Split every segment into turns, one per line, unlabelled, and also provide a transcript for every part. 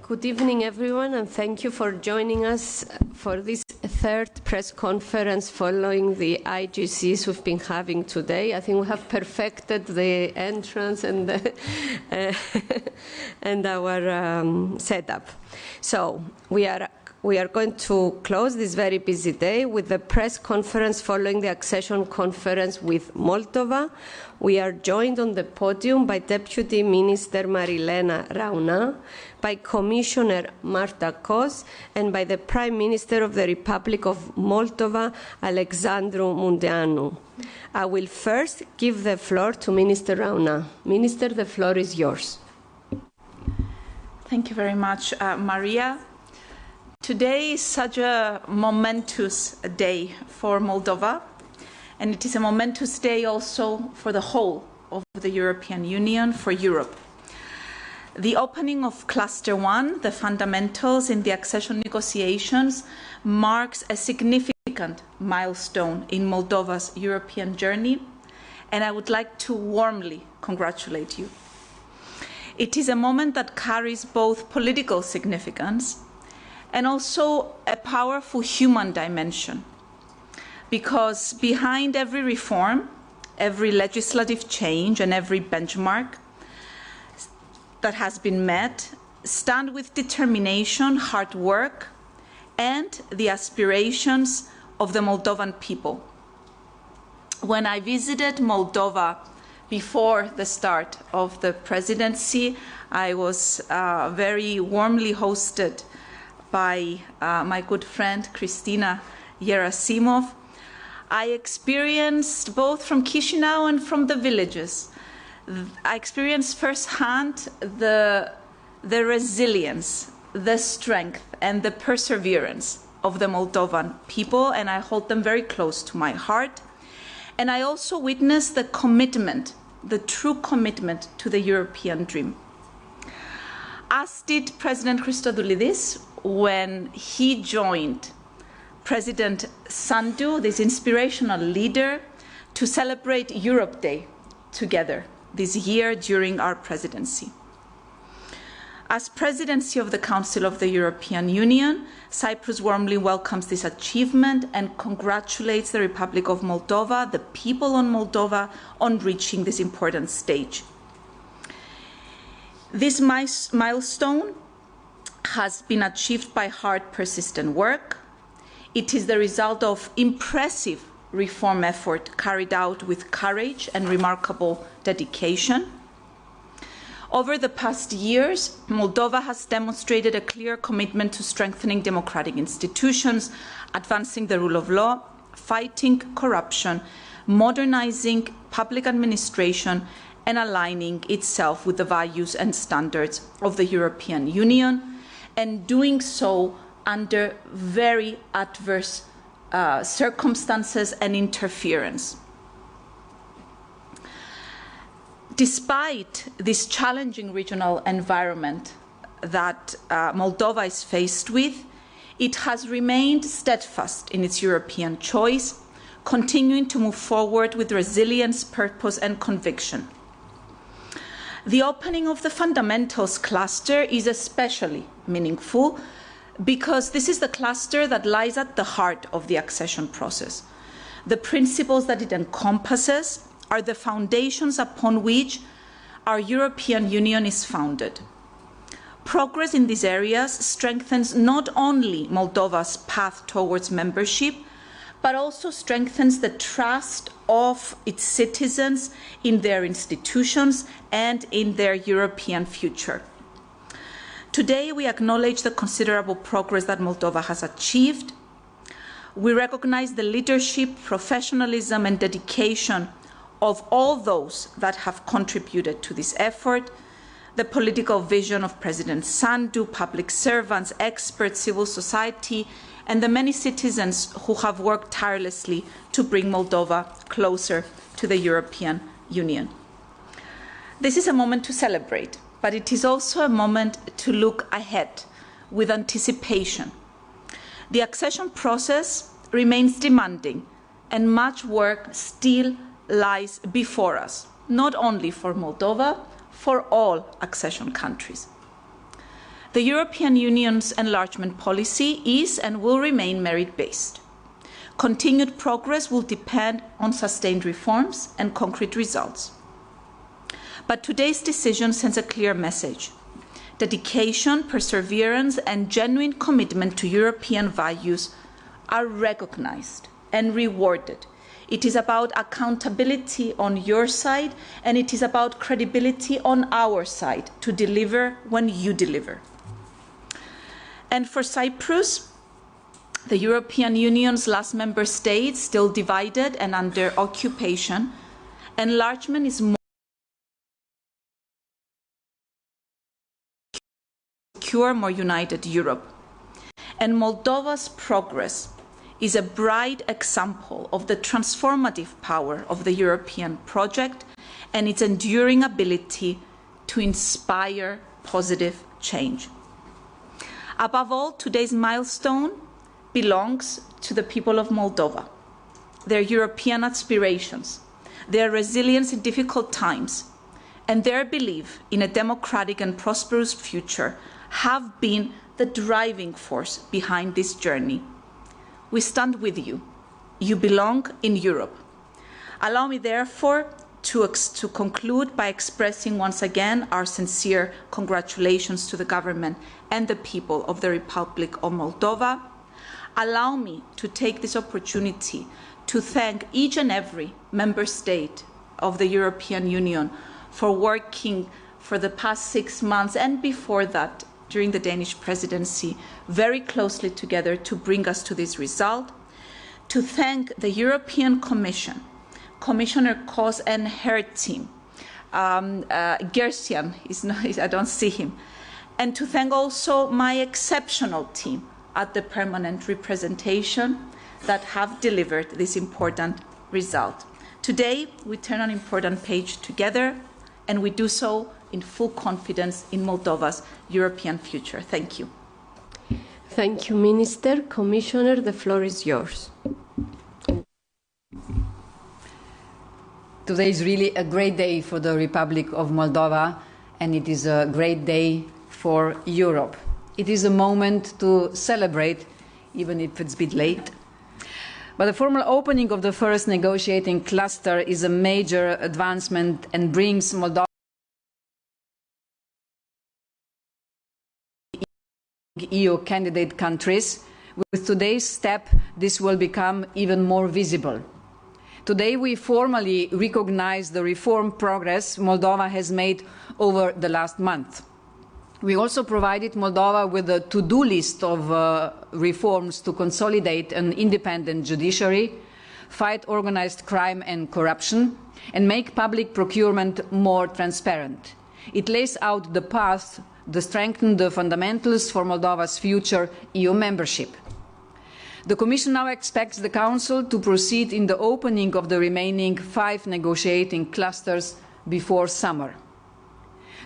Good evening, everyone, and thank you for joining us for this third press conference following the IGCs we've been having today. I think we have perfected the entrance and and our setup. So we are going to close this very busy day with the press conference following the accession conference with Moldova. We are joined on the podium by Deputy Minister Marilena Rauna, by Commissioner Marta Kos, and by the Prime Minister of the Republic of Moldova, Alexandru Munteanu. I will first give the floor to Minister Rauna. Minister, the floor is yours.
Thank you very much, Maria. Today is such a momentous day for Moldova, and it is a momentous day also for the whole of the European Union, for Europe. The opening of Cluster 1, the fundamentals in the accession negotiations, marks a significant milestone in Moldova's European journey, and I would like to warmly congratulate you. It is a moment that carries both political significance and also a powerful human dimension, because behind every reform, every legislative change, and every benchmark that has been met stand with determination, hard work, and the aspirations of the Moldovan people. When I visited Moldova before the start of the presidency, I was very warmly hosted by my good friend Kristina Yerasimov. I experienced both from Chisinau and from the villages. I experienced firsthand the resilience, the strength, and the perseverance of the Moldovan people, and I hold them very close to my heart. And I also witnessed the commitment, the true commitment to the European dream. As did President Christodoulidis when he joined President Sandu, this inspirational leader, to celebrate Europe Day together this year during our presidency. As presidency of the Council of the European Union, Cyprus warmly welcomes this achievement and congratulates the Republic of Moldova, the people of Moldova, on reaching this important stage. This milestone has been achieved by hard, persistent work. It is the result of impressive reform effort carried out with courage and remarkable dedication. Over the past years, Moldova has demonstrated a clear commitment to strengthening democratic institutions, advancing the rule of law, fighting corruption, modernizing public administration, and aligning itself with the values and standards of the European Union, and doing so under very adverse circumstances and interference. Despite this challenging regional environment that Moldova is faced with, it has remained steadfast in its European choice, continuing to move forward with resilience, purpose, and conviction. The opening of the fundamentals cluster is especially meaningful because this is the cluster that lies at the heart of the accession process. The principles that it encompasses are the foundations upon which our European Union is founded. Progress in these areas strengthens not only Moldova's path towards membership, but also strengthens the trust of its citizens in their institutions and in their European future. Today, we acknowledge the considerable progress that Moldova has achieved. We recognize the leadership, professionalism, and dedication of all those that have contributed to this effort, the political vision of President Sandu, public servants, experts, civil society, and the many citizens who have worked tirelessly to bring Moldova closer to the European Union. This is a moment to celebrate, but it is also a moment to look ahead with anticipation. The accession process remains demanding, and much work still lies before us, not only for Moldova, for all accession countries. The European Union's enlargement policy is and will remain merit-based. Continued progress will depend on sustained reforms and concrete results. But today's decision sends a clear message. Dedication, perseverance, and genuine commitment to European values are recognized and rewarded. It is about accountability on your side, and it is about credibility on our side to deliver when you deliver. And for Cyprus, the European Union's last member state, still divided and under occupation, enlargement is more secure, more united Europe. And Moldova's progress is a bright example of the transformative power of the European project and its enduring ability to inspire positive change. Above all, today's milestone belongs to the people of Moldova, their European aspirations, their resilience in difficult times, and their belief in a democratic and prosperous future have been the driving force behind this journey. We stand with you. You belong in Europe. Allow me, therefore, to conclude by expressing once again our sincere congratulations to the government and the people of the Republic of Moldova. Allow me to take this opportunity to thank each and every member state of the European Union for working for the past 6 months and before that during the Danish presidency very closely together to bring us to this result. To thank the European Commission, Commissioner Kos and her team. Gersian, I don't see him. And to thank also my exceptional team at the permanent representation that have delivered this important result. Today, we turn an important page together, and we do so in full confidence in Moldova's European future. Thank you.
Thank you, Minister. Commissioner, the floor is yours.
Today is really a great day for the Republic of Moldova, and it is a great day for Europe. It is a moment to celebrate, even if it's a bit late. But the formal opening of the first negotiating cluster is a major advancement and brings Moldova EU candidate countries. With today's step, this will become even more visible. Today, we formally recognize the reform progress Moldova has made over the last month. We also provided Moldova with a to-do list of reforms to consolidate an independent judiciary, fight organized crime and corruption, and make public procurement more transparent. It lays out the path to strengthen the fundamentals for Moldova's future EU membership. The Commission now expects the Council to proceed in the opening of the remaining 5 negotiating clusters before summer.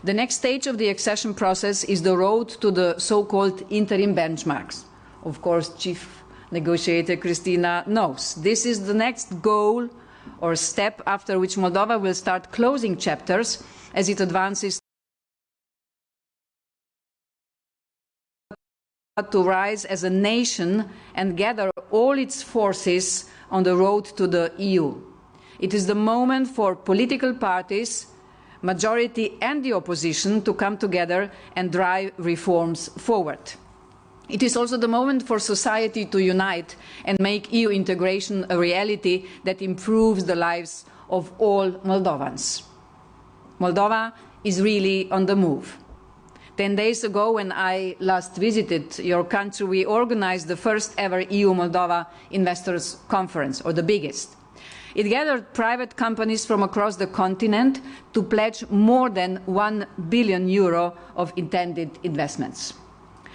The next stage of the accession process is the road to the so-called interim benchmarks. Of course, Chief Negotiator Christina knows. This is the next goal or step after which Moldova will start closing chapters as it advances to rise as a nation and gather all its forces on the road to the EU. It is the moment for political parties, majority and the opposition to come together and drive reforms forward. It is also the moment for society to unite and make EU integration a reality that improves the lives of all Moldovans. Moldova is really on the move. 10 days ago, when I last visited your country, we organized the first ever EU-Moldova Investors Conference, or the biggest. It gathered private companies from across the continent to pledge more than €1 billion of intended investments.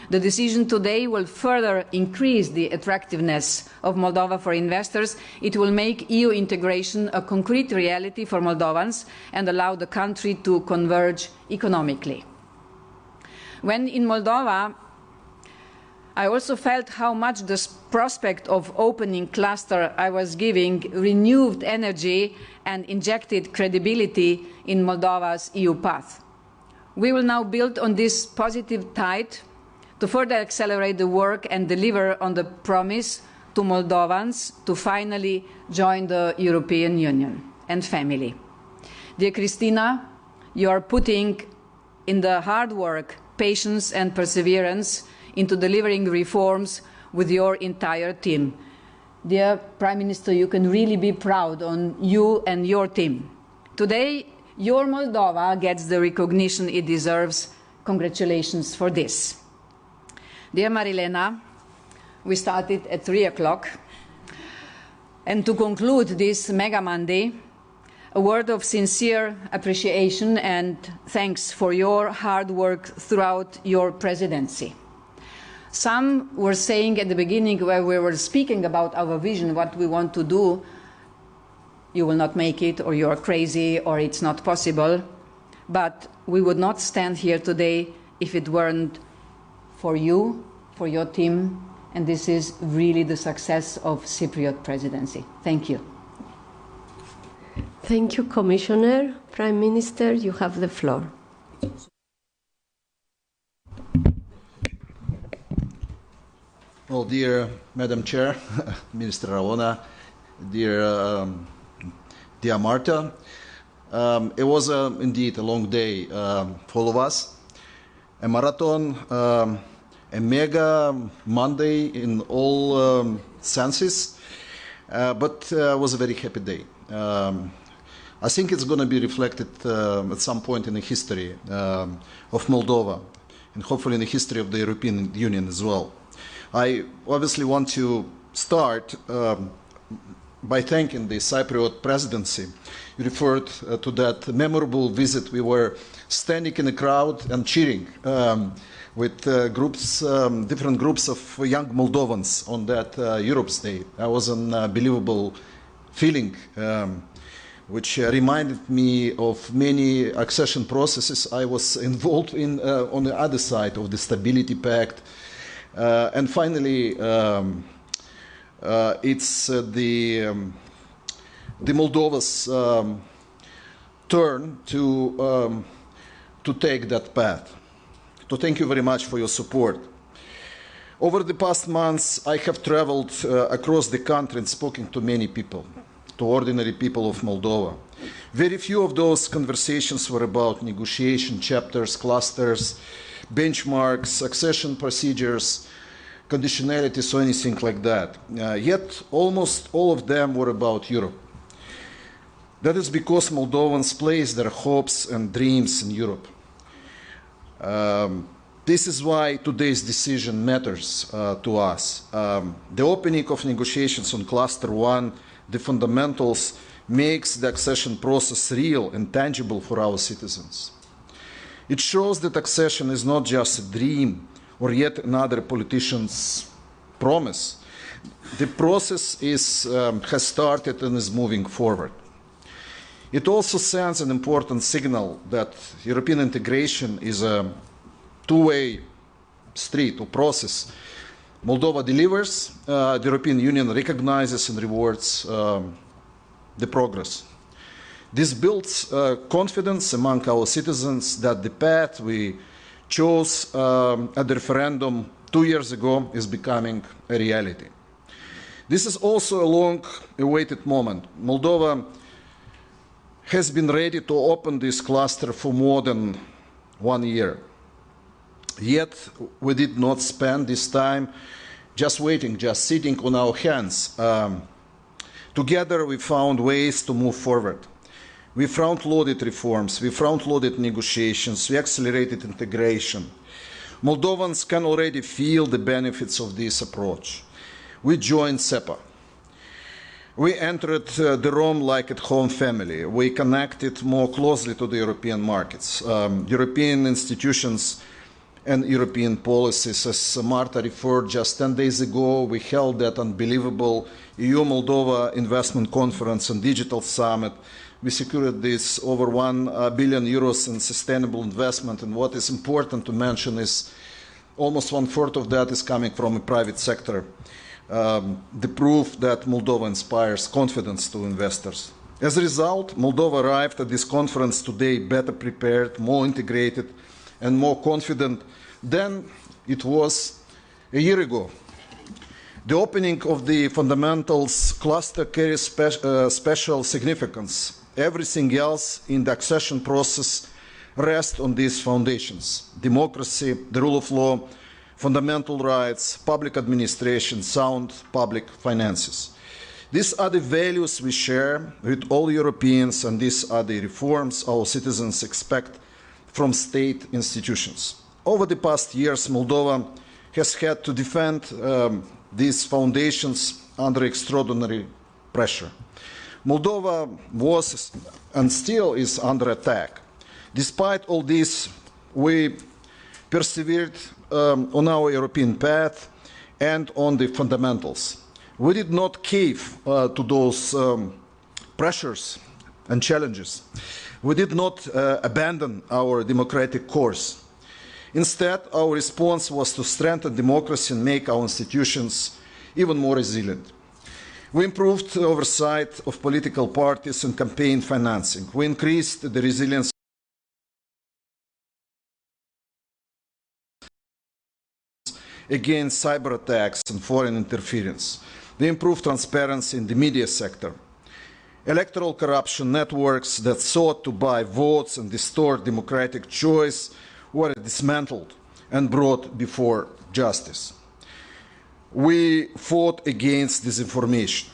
The decision today will further increase the attractiveness of Moldova for investors. It will make EU integration a concrete reality for Moldovans and allow the country to converge economically. When in Moldova, I also felt how much the prospect of opening cluster I was giving renewed energy and injected credibility in Moldova's EU path. We will now build on this positive tide to further accelerate the work and deliver on the promise to Moldovans to finally join the European Union and family. Dear Christina, you are putting in the hard work, patience and perseverance into delivering reforms with your entire team. Dear Prime Minister, you can really be proud on you and your team. Today, your Moldova gets the recognition it deserves. Congratulations for this. Dear Marilena, we started at 3 o'clock. And to conclude this Mega Monday, a word of sincere appreciation and thanks for your hard work throughout your presidency. Some were saying at the beginning, where we were speaking about our vision, what we want to do, you will not make it, or you're crazy, or it's not possible. But we would not stand here today if it weren't for you, for your team, and this is really the success of Cypriot presidency. Thank you.
Thank you, Commissioner. Prime Minister, you have the floor.
Well, dear Madam Chair, Minister Raona, dear Marta, it was indeed a long day for all of us, a marathon, a mega Monday in all senses, but it was a very happy day. I think it's going to be reflected at some point in the history of Moldova, and hopefully in the history of the European Union as well. I obviously want to start by thanking the Cypriot presidency. You referred to that memorable visit. We were standing in a crowd and cheering with different groups of young Moldovans on that Europe's Day. That was an unbelievable feeling, which reminded me of many accession processes I was involved in on the other side of the Stability Pact. And finally, it's the Moldova's turn to take that path. So thank you very much for your support. Over the past months, I have traveled across the country and spoken to many people, to ordinary people of Moldova. Very few of those conversations were about negotiation chapters, clusters, benchmarks, accession procedures, conditionalities, or anything like that. Yet almost all of them were about Europe. That is because Moldovans place their hopes and dreams in Europe. This is why today's decision matters to us. The opening of negotiations on Cluster 1, the fundamentals, makes the accession process real and tangible for our citizens. It shows that accession is not just a dream or yet another politician's promise. The process has started and is moving forward. It also sends an important signal that European integration is a two-way street or process. Moldova delivers, the European Union recognizes and rewards the progress. This builds confidence among our citizens that the path we chose at the referendum 2 years ago is becoming a reality. This is also a long-awaited moment. Moldova has been ready to open this cluster for more than 1 year. Yet we did not spend this time just waiting, just sitting on our hands. Together we found ways to move forward. We front-loaded reforms, we front-loaded negotiations, we accelerated integration. Moldovans can already feel the benefits of this approach. We joined CEPA. We entered the Rome like at home family. We connected more closely to the European markets, European institutions and European policies. As Marta referred, just 10 days ago, we held that unbelievable EU-Moldova Investment Conference and Digital Summit. We secured this over 1 billion euros in sustainable investment, and what is important to mention is almost 1/4 of that is coming from the private sector. The proof that Moldova inspires confidence to investors. As a result, Moldova arrived at this conference today better prepared, more integrated, and more confident than it was a year ago. The opening of the fundamentals cluster carries special significance. Everything else in the accession process rests on these foundations: democracy, the rule of law, fundamental rights, public administration, sound public finances. These are the values we share with all Europeans, and these are the reforms our citizens expect from state institutions. Over the past years, Moldova has had to defend these foundations under extraordinary pressure. Moldova was and still is under attack. Despite all this, we persevered on our European path and on the fundamentals. We did not cave to those pressures and challenges. We did not abandon our democratic course. Instead, our response was to strengthen democracy and make our institutions even more resilient. We improved oversight of political parties and campaign financing. We increased the resilience against cyber attacks and foreign interference. We improved transparency in the media sector. Electoral corruption networks that sought to buy votes and distort democratic choice were dismantled and brought before justice. We fought against disinformation.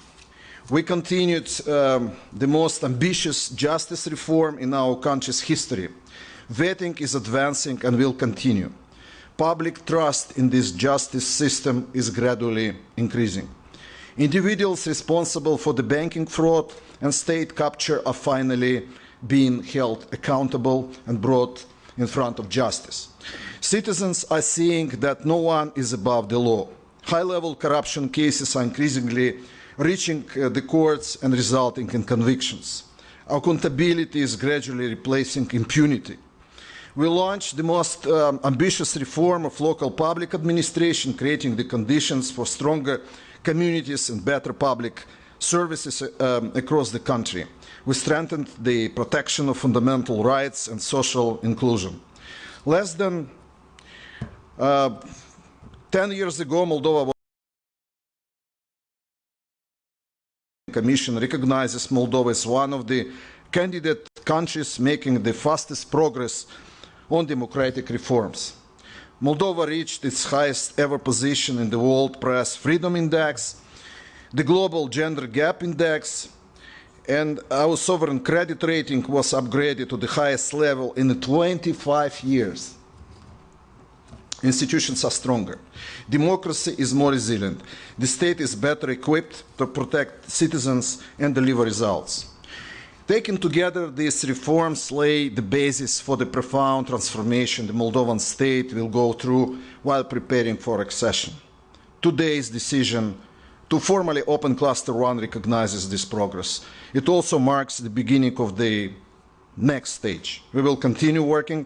We continued the most ambitious justice reform in our country's history. Vetting is advancing and will continue. Public trust in this justice system is gradually increasing. Individuals responsible for the banking fraud and state capture are finally being held accountable and brought in front of justice. Citizens are seeing that no one is above the law. High-level corruption cases are increasingly reaching the courts and resulting in convictions. Accountability is gradually replacing impunity. We launched the most ambitious reform of local public administration, creating the conditions for stronger communities and better public services across the country. We strengthened the protection of fundamental rights and social inclusion. Less than 10 years ago, Moldova Commission recognizes Moldova as one of the candidate countries making the fastest progress on democratic reforms. Moldova reached its highest ever position in the World Press Freedom Index, the Global Gender Gap Index, and our sovereign credit rating was upgraded to the highest level in 25 years. Institutions are stronger. Democracy is more resilient. The state is better equipped to protect citizens and deliver results. Taken together, these reforms lay the basis for the profound transformation the Moldovan state will go through while preparing for accession. Today's decision to formally open Cluster 1 recognizes this progress. It also marks the beginning of the next stage. We will continue working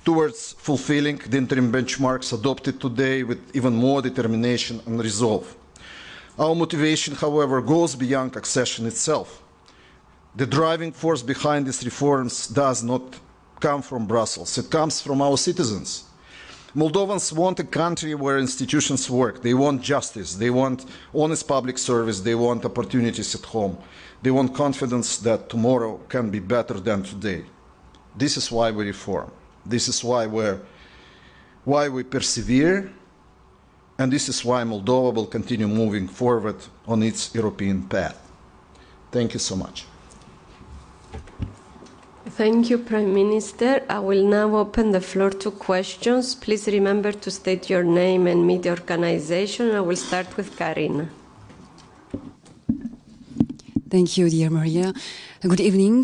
towards fulfilling the interim benchmarks adopted today with even more determination and resolve. Our motivation, however, goes beyond accession itself. The driving force behind these reforms does not come from Brussels. It comes from our citizens. Moldovans want a country where institutions work. They want justice. They want honest public service. They want opportunities at home. They want confidence that tomorrow can be better than today. This is why we reform. This is why we persevere. And this is why Moldova will continue moving forward on its European path. Thank you so much.
Thank you, Prime Minister. I will now open the floor to questions. Please remember to state your name and media organization. I will start with Karina.
Thank you, dear Maria. Good evening.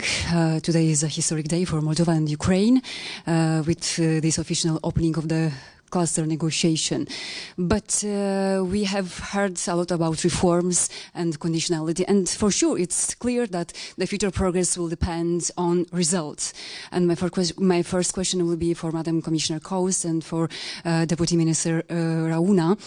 Today is a historic day for Moldova and Ukraine with this official opening of the cluster negotiation. But we have heard a lot about reforms and conditionality, and for sure it's clear that the future progress will depend on results. And my first question will be for Madam Commissioner Kous and for Deputy Minister Rauna.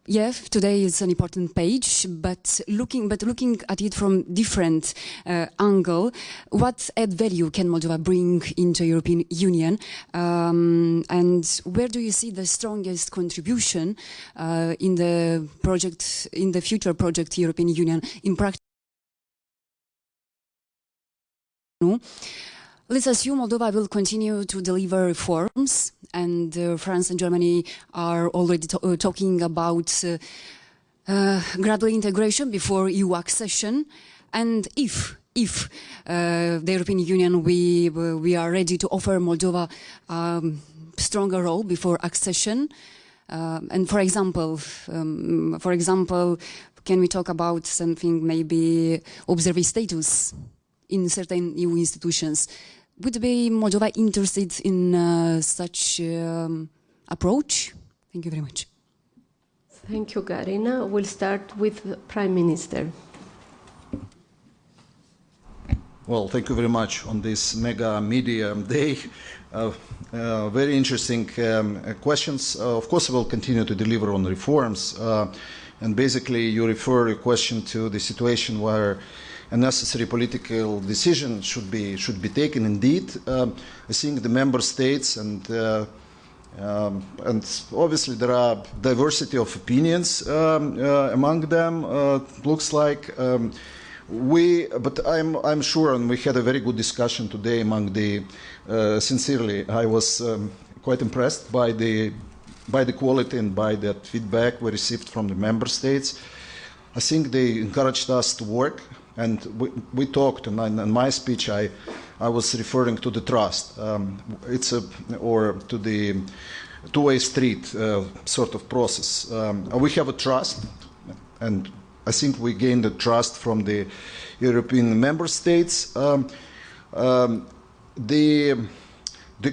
Yeah, today is an important page, but looking at it from different angle, what add value can Moldova bring into European Union, and where do you see the strongest contribution in the project, in the future project European Union in practice? Let's assume Moldova will continue to deliver reforms, and France and Germany are already talking about gradual integration before EU accession. And if the European Union we are ready to offer Moldova a stronger role before accession, and for example, can we talk about something maybe observer status in certain EU institutions? Would be Moldova interested in such approach? Thank you very much.
Thank you, Garina. We'll start with the Prime Minister.
Well, thank you very much on this mega media day. Very interesting questions. Of course, we will continue to deliver on reforms. And basically, you refer your question to the situation where a necessary political decision should be taken. Indeed, I think the member states and obviously there are diversity of opinions among them. Looks like but I'm sure, and we had a very good discussion today among the. Sincerely, I was quite impressed by the quality and by that feedback we received from the member states. I think they encouraged us to work. And we talked, and in my speech I was referring to the trust. Or to the two-way street sort of process. We have a trust, and I think we gained the trust from the European member states. The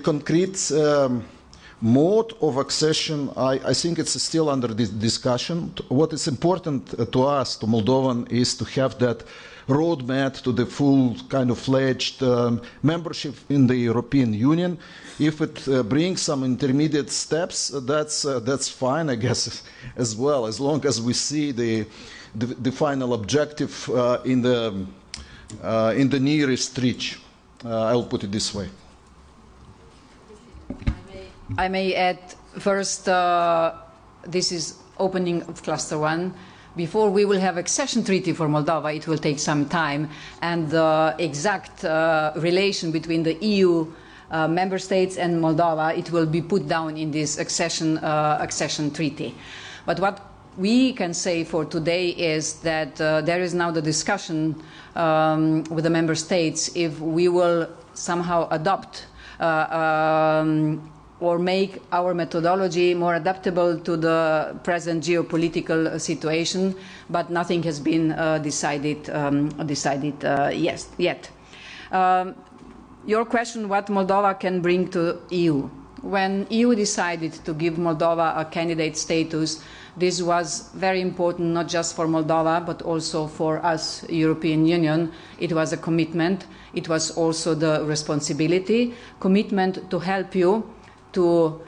concrete mode of accession, I think it's still under discussion. What is important to us, to Moldovan, is to have that roadmap to the full kind of fledged membership in the European Union. If it brings some intermediate steps, that's fine, I guess, as well, as long as we see the final objective in the nearest reach. I'll put it this way.
I may add first, this is opening of Cluster 1. Before we will have accession treaty for Moldova, it will take some time, and the exact relation between the EU member states and Moldova, it will be put down in this accession treaty. But what we can say for today is that there is now the discussion with the member states if we will somehow adopt or make our methodology more adaptable to the present geopolitical situation, but nothing has been decided yet. Your question, what Moldova can bring to EU. When EU decided to give Moldova a candidate status, this was very important, not just for Moldova, but also for us, European Union. It was a commitment. It was also the responsibility, commitment to help you to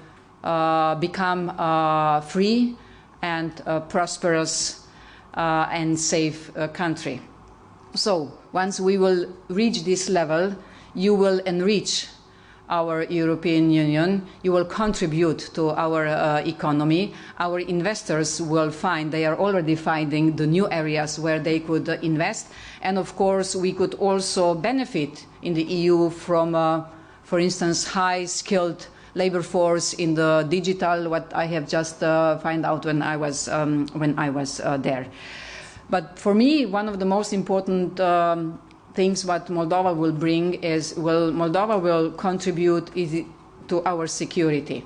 become a free and prosperous and safe country. So once we will reach this level, you will enrich our European Union, you will contribute to our economy. Our investors will they are already finding the new areas where they could invest. And of course, we could also benefit in the EU from, for instance, high-skilled labor force in the digital, what I have just found out when I was there. But for me, one of the most important things what Moldova will bring is, Moldova will contribute to our security.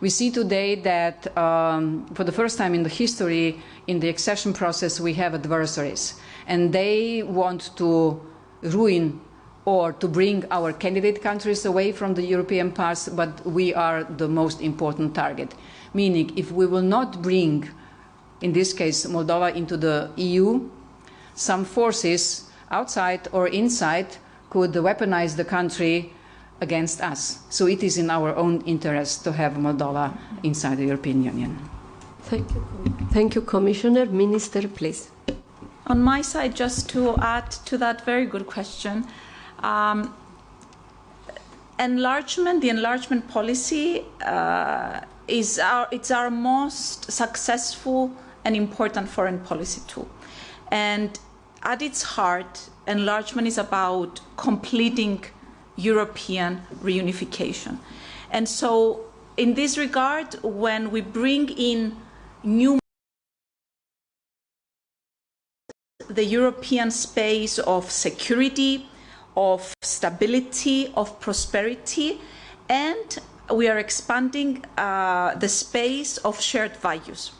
We see today that for the first time in the history, in the accession process, we have adversaries, and they want to ruin or to bring our candidate countries away from the European path, but we are the most important target. Meaning, if we will not bring, in this case, Moldova into the EU, some forces outside or inside could weaponize the country against us. So it is in our own interest to have Moldova inside the European Union.
Thank you, Commissioner. Minister, please.
On my side, just to add to that very good question, the enlargement policy it's our most successful and important foreign policy tool. And at its heart, enlargement is about completing European reunification. And so in this regard, when we bring in the European space of security, of stability, of prosperity, and we are expanding the space of shared values.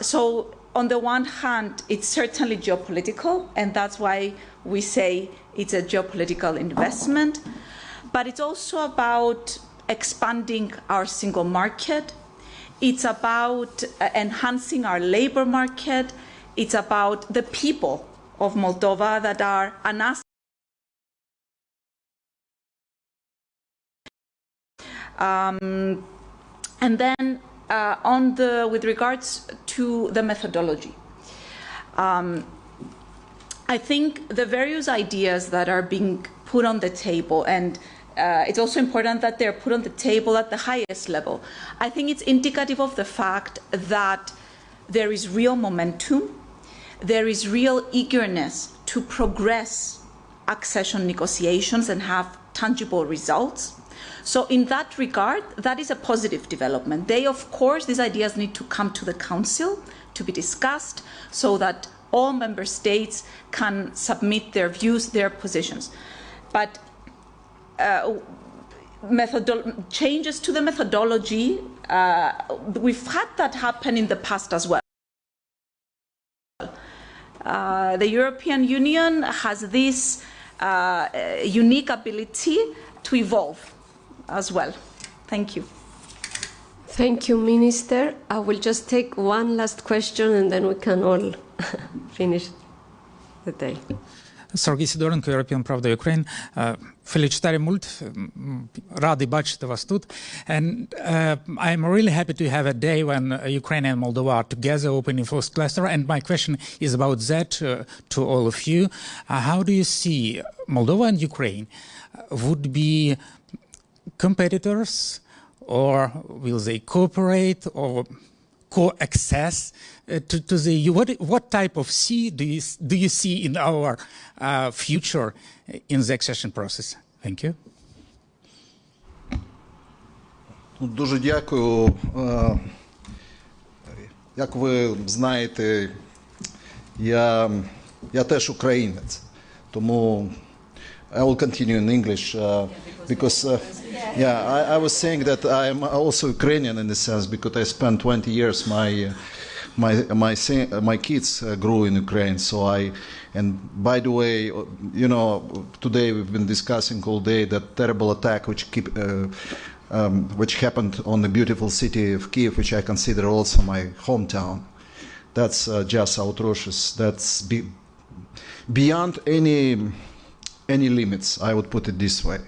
So on the one hand, it's certainly geopolitical, and that's why we say it's a geopolitical investment, but it's also about expanding our single market. It's about enhancing our labor market. It's about the people of Moldova that are an asset. And then with regards to the methodology, I think the various ideas that are being put on the table, and it's also important that they're put on the table at the highest level. I think it's indicative of the fact that there is real momentum, there is real eagerness to progress accession negotiations and have tangible results. So in that regard, that is a positive development. Of course, these ideas need to come to the Council to be discussed so that all member states can submit their views, their positions. But changes to the methodology, we've had that happen in the past as well. The European Union has this unique ability to evolve as well. Thank you.
Thank you, Minister. I will just take one last question and then we can all finish the day.
Сергій Сидоренко, European Pravda Ukraine. Felicitări mult. Radi băcite vas тут. And I'm really happy to have a day when Ukraine and Moldova are together opening first cluster. And my question is about that to all of you. How do you see Moldova and Ukraine would be competitors, or will they cooperate or co-access to the EU? What type of sea do you see in our future in the accession process? Thank you.
Дуже дякую. Як ви знаєте, я теж українець, тому I will continue in English because I was saying that I am also Ukrainian in the sense because I spent 20 years. My kids grew in Ukraine, and by the way, you know, today we've been discussing all day that terrible attack which happened on the beautiful city of Kiev, which I consider also my hometown. That's just atrocious. That's beyond any limits, I would put it this way.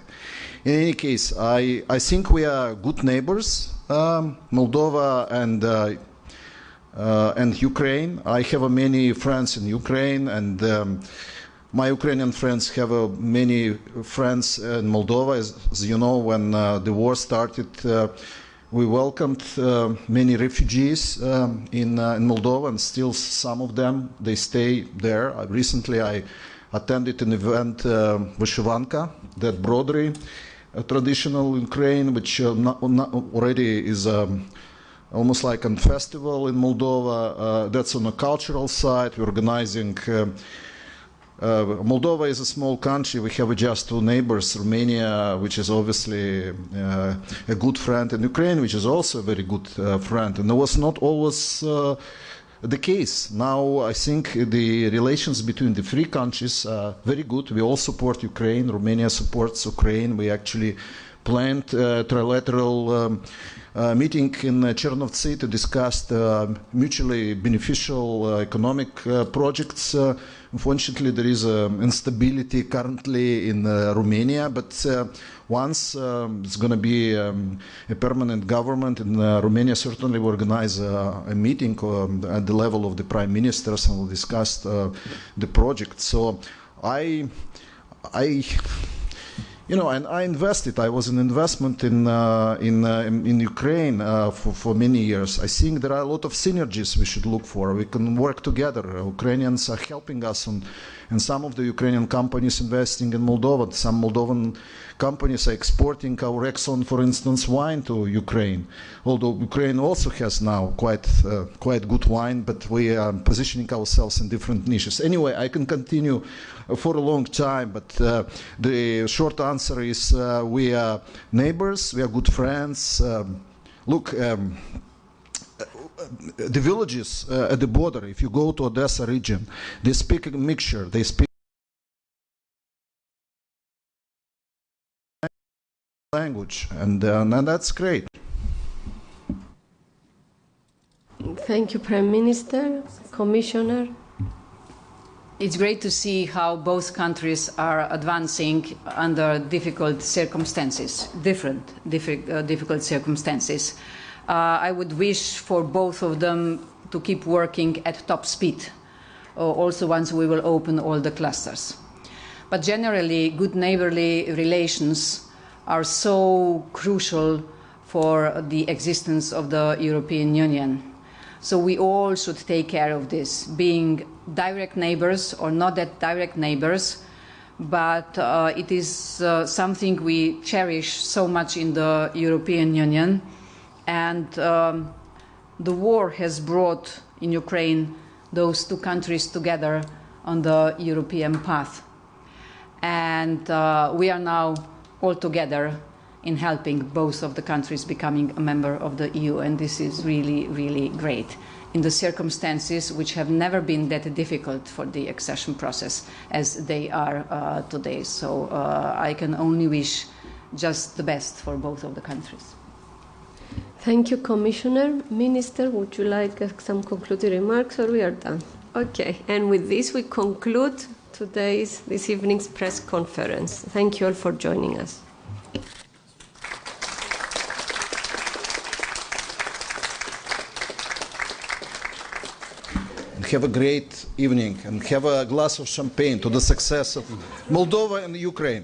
In any case, I think we are good neighbors, Moldova and Ukraine. I have many friends in Ukraine, and my Ukrainian friends have many friends in Moldova. As you know, when the war started, we welcomed many refugees in Moldova, and still some of them, they stay there. Recently, I attended an event, Vyshivanka, that broderie, a traditional Ukraine, which already is almost like a festival in Moldova. That's on a cultural side. We're organizing. Moldova is a small country. We have just two neighbors, Romania, which is obviously a good friend, and Ukraine, which is also a very good friend. And it was not always the case. Now I think the relations between the three countries are very good. We all support Ukraine. Romania supports Ukraine. We actually planned a trilateral meeting in Chernovtsi to discuss mutually beneficial economic projects. Unfortunately, there is instability currently in Romania, but once it's going to be a permanent government in Romania, certainly will organize a meeting at the level of the prime ministers and will discuss the project. So you know, and I invested. I was an investment in Ukraine for many years. I think there are a lot of synergies we should look for. We can work together. Ukrainians are helping us, and some of the Ukrainian companies investing in Moldova. Some Moldovan companies are exporting our excellent, for instance, wine to Ukraine. Although Ukraine also has now quite good wine, but we are positioning ourselves in different niches. Anyway, I can continue for a long time, but the short answer is we are neighbors, we are good friends. Look, the villages at the border, if you go to Odessa region, they speak a mixture, they speak language, and that's great.
Thank you, Prime Minister, Commissioner.
It's great to see how both countries are advancing under difficult circumstances, difficult circumstances. I would wish for both of them to keep working at top speed, also once we will open all the clusters. But generally, good neighborly relations are so crucial for the existence of the European Union. So we all should take care of this, being direct neighbors or not that direct neighbors, but it is something we cherish so much in the European Union. And the war has brought in Ukraine those two countries together on the European path. And we are now all together in helping both of the countries becoming a member of the EU, and this is really, really great in the circumstances which have never been that difficult for the accession process as they are today. So I can only wish just the best for both of the countries.
Thank you, Commissioner. Minister, would you like some concluding remarks, or we are done? Okay, and with this we conclude this evening's press conference. Thank you all for joining us.
Have a great evening and have a glass of champagne to the success of Moldova and Ukraine.